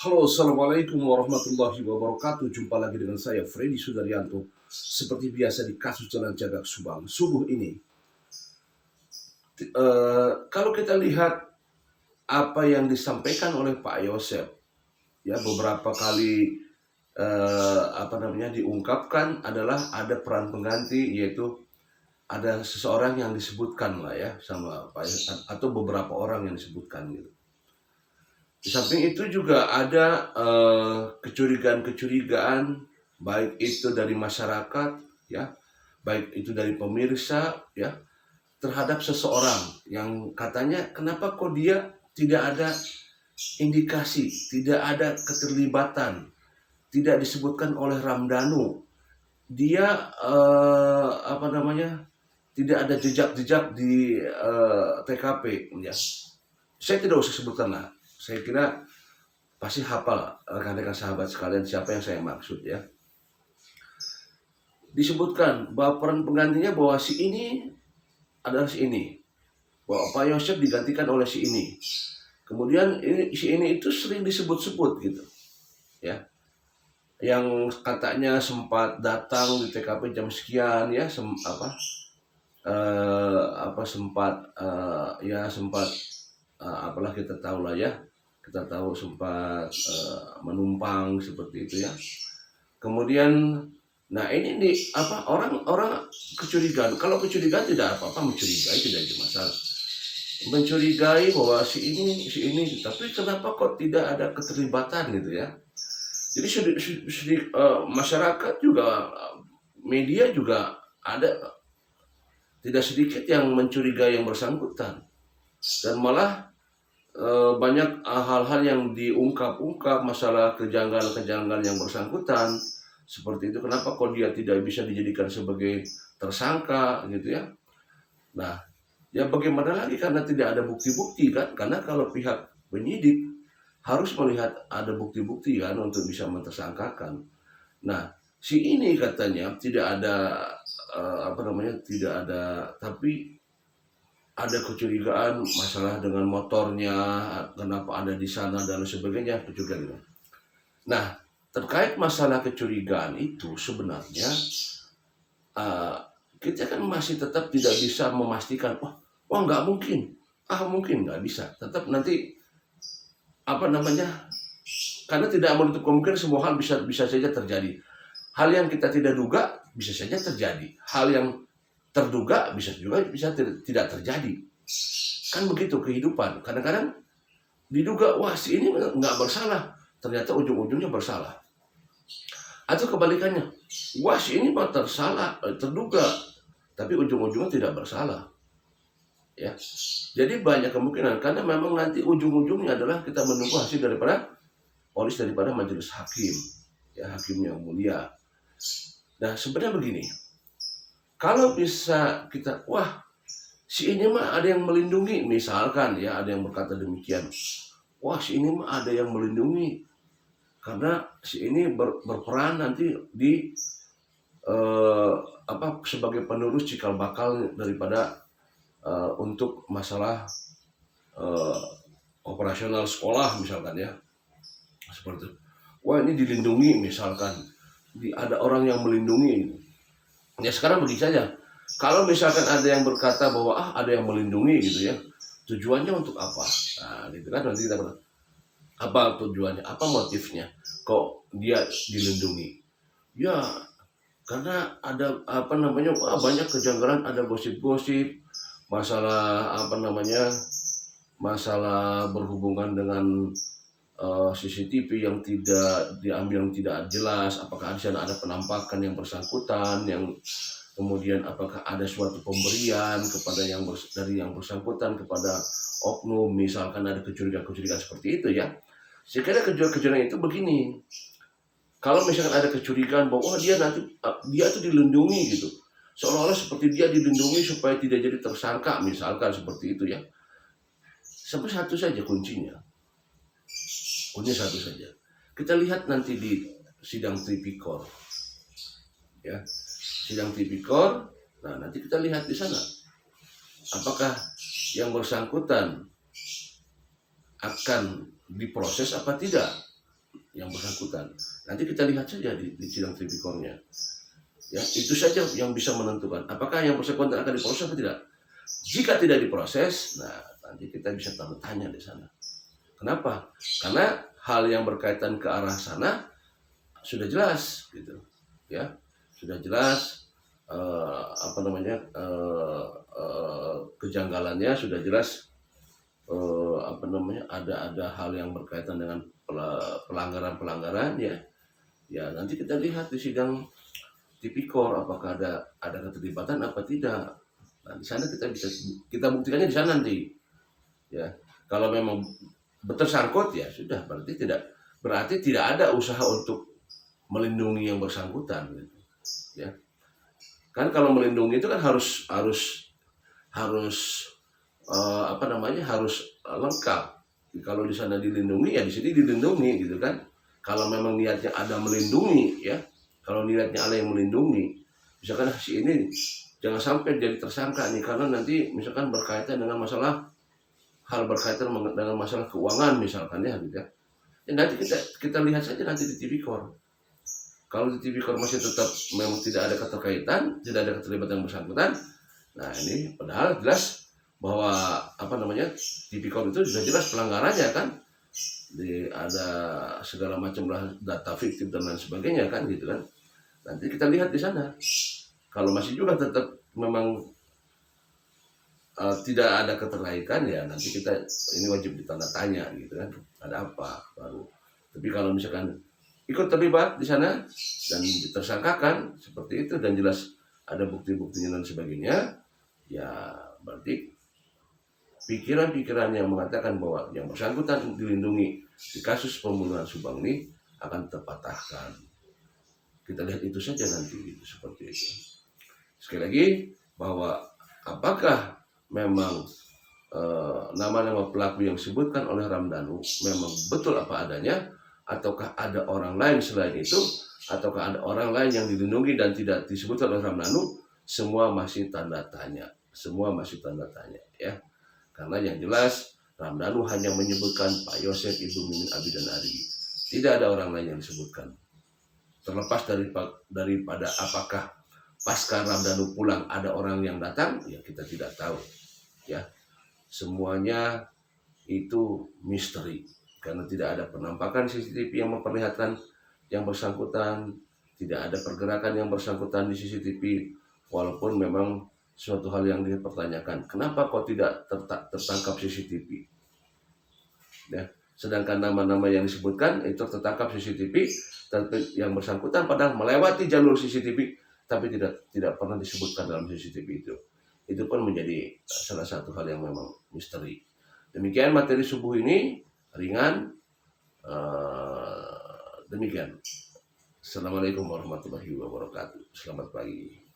Halo, assalamualaikum warahmatullahi wabarakatuh. Jumpa lagi dengan saya, Freddy Sudaryanto. Seperti biasa di kasus Jalan Cagak Subang. Subuh ini, kalau kita lihat apa yang disampaikan oleh Pak Yosef, ya beberapa kali diungkapkan adalah ada peran pengganti, yaitu ada seseorang yang disebutkan lah ya sama Pak Yosef, atau beberapa orang yang disebutkan gitu. Di samping itu juga ada kecurigaan-kecurigaan, baik itu dari masyarakat, ya, baik itu dari pemirsa, ya, terhadap seseorang yang katanya kenapa kok dia tidak ada indikasi, tidak ada keterlibatan, tidak disebutkan oleh Ramdhanu, dia tidak ada jejak-jejak di TKP, ya. Saya tidak usah sebutkan lah. Saya kira pasti hafal rekan-rekan sahabat sekalian siapa yang saya maksud ya. Disebutkan bahwa peran penggantinya bahwa si ini adalah si ini. Bahwa Pak Yosef digantikan oleh si ini. Kemudian si ini itu sering disebut-sebut gitu. Ya. Yang katanya sempat datang di TKP jam sekian ya, sempat apalah kita tahu lah ya. Kita tahu sempat menumpang seperti itu ya. Kemudian, nah ini orang kecurigaan. Kalau kecurigaan tidak apa-apa, mencurigai tidak ada masalah. Mencurigai bahwa si ini, tapi kenapa kok tidak ada keterlibatan gitu ya? Jadi masyarakat juga, media juga ada tidak sedikit yang mencurigai yang bersangkutan, dan malah banyak hal-hal yang diungkap-ungkap masalah kejanggalan-kejanggalan yang bersangkutan seperti itu. Kenapa kok dia tidak bisa dijadikan sebagai tersangka gitu ya? Nah, ya bagaimana lagi karena tidak ada bukti-bukti kan? Karena kalau pihak penyidik harus melihat ada bukti-bukti kan untuk bisa mentersangkakan. Nah, si ini katanya tidak ada tidak ada, tapi ada kecurigaan masalah dengan motornya, kenapa ada di sana dan sebagainya, kecurigaan. Nah, terkait masalah kecurigaan itu sebenarnya kita kan masih tetap tidak bisa memastikan, wah nggak mungkin, mungkin nggak bisa. Tetap nanti karena tidak menutup kemungkinan semua hal bisa saja terjadi. Hal yang kita tidak duga bisa saja terjadi. Hal yang terduga bisa tidak terjadi. Kan begitu kehidupan. Kadang-kadang diduga, wah si ini nggak bersalah, ternyata ujung-ujungnya bersalah. Atau kebalikannya, wah si ini mah terduga, tapi ujung-ujungnya tidak bersalah. Ya, jadi banyak kemungkinan karena memang nanti ujung-ujungnya adalah kita menunggu hasil daripada majelis hakim, ya, hakim yang mulia. Nah sebenarnya begini, kalau bisa kita, wah si ini mah ada yang melindungi, misalkan ya ada yang berkata demikian, wah si ini mah ada yang melindungi karena si ini berperan nanti di sebagai penerus cikal bakal daripada untuk masalah operasional sekolah misalkan ya, seperti itu. Wah ini dilindungi misalkan, ada orang yang melindungi. Ya sekarang begini saja, kalau misalkan ada yang berkata bahwa ada yang melindungi gitu ya, tujuannya untuk apa? Nah gitu kan, nanti kita bilang apa tujuannya, apa motifnya kok dia dilindungi? Ya karena ada banyak kejanggalan, ada gosip-gosip masalah masalah berhubungan dengan CCTV yang tidak diambil, yang tidak jelas, apakah di sana ada penampakan yang bersangkutan, yang kemudian apakah ada suatu pemberian kepada dari yang bersangkutan kepada oknum, misalkan ada kecurigaan-kecurigaan seperti itu ya. Saya kira kecurigaan itu begini, kalau misalkan ada kecurigaan bahwa dia itu dilindungi gitu, seolah-olah seperti dia dilindungi supaya tidak jadi tersangka, misalkan seperti itu ya. Sampai satu saja kuncinya satu saja. Kita lihat nanti di sidang tipikor, ya, sidang tipikor. Nah nanti kita lihat di sana, apakah yang bersangkutan akan diproses apa tidak. yang bersangkutan. Nanti kita lihat saja di sidang tipikornya. Ya, itu saja yang bisa menentukan apakah yang bersangkutan akan diproses atau tidak. Jika tidak diproses, nah nanti kita bisa tanda tanya di sana. Kenapa? Karena hal yang berkaitan ke arah sana sudah jelas, gitu, ya, sudah jelas kejanggalannya sudah jelas, ada hal yang berkaitan dengan pelanggaran ya nanti kita lihat di sidang tipikor apakah ada keterlibatan apa tidak. Nah di sana kita buktikannya di sana nanti, ya. Kalau memang betul sangkut ya sudah, berarti tidak ada usaha untuk melindungi yang bersangkutan, gitu, ya. Kan kalau melindungi itu kan harus harus lengkap. Kalau di sana dilindungi ya di sini dilindungi, gitu kan. Kalau memang niatnya ada melindungi, ya, kalau niatnya ada yang melindungi, misalkan si ini jangan sampai jadi tersangka nih karena nanti misalkan berkaitan dengan masalah dengan masalah keuangan misalkan, ya, gitu ya. Nanti kita lihat saja nanti di tipikor. Kalau di tipikor masih tetap memang tidak ada keterkaitan, tidak ada keterlibatan yang bersangkutan, nah ini padahal jelas bahwa tipikor itu sudah jelas pelanggarannya kan, ada segala macam data fiktif dan lain sebagainya kan, gitu kan. Nanti kita lihat di sana. Kalau masih juga tetap memang tidak ada keterkaitan, ya nanti ini wajib ditanda tanya, gitu kan, ada apa baru. Tapi kalau misalkan ikut terlibat di sana dan ditersangkakan seperti itu dan jelas ada bukti-buktinya dan sebagainya, ya berarti pikiran-pikiran yang mengatakan bahwa yang bersangkutan dilindungi di kasus pembunuhan Subang ini akan terpatahkan. Kita lihat itu saja nanti, gitu, seperti itu. Sekali lagi bahwa apakah memang nama-nama pelaku yang disebutkan oleh Ramdhanu memang betul apa adanya, ataukah ada orang lain selain itu, ataukah ada orang lain yang dilindungi dan tidak disebutkan oleh Ramdhanu, semua masih tanda tanya, ya. Karena yang jelas Ramdhanu hanya menyebutkan Pak Yosef, Ibu Mimin, Abi dan Ari. Tidak ada orang lain yang disebutkan. Terlepas daripada apakah pasca Ramdhanu pulang ada orang yang datang, ya kita tidak tahu, ya. Semuanya itu misteri karena tidak ada penampakan CCTV yang memperlihatkan yang bersangkutan, tidak ada pergerakan yang bersangkutan di CCTV, walaupun memang suatu hal yang dipertanyakan, kenapa kok tidak tertangkap CCTV, ya. Sedangkan nama-nama yang disebutkan itu tertangkap CCTV, tapi yang bersangkutan padahal melewati jalur CCTV, tapi tidak pernah disebutkan dalam CCTV itu. Itu pun menjadi salah satu hal yang memang misteri. Demikian materi subuh ini ringan. Demikian. Assalamualaikum warahmatullahi wabarakatuh. Selamat pagi.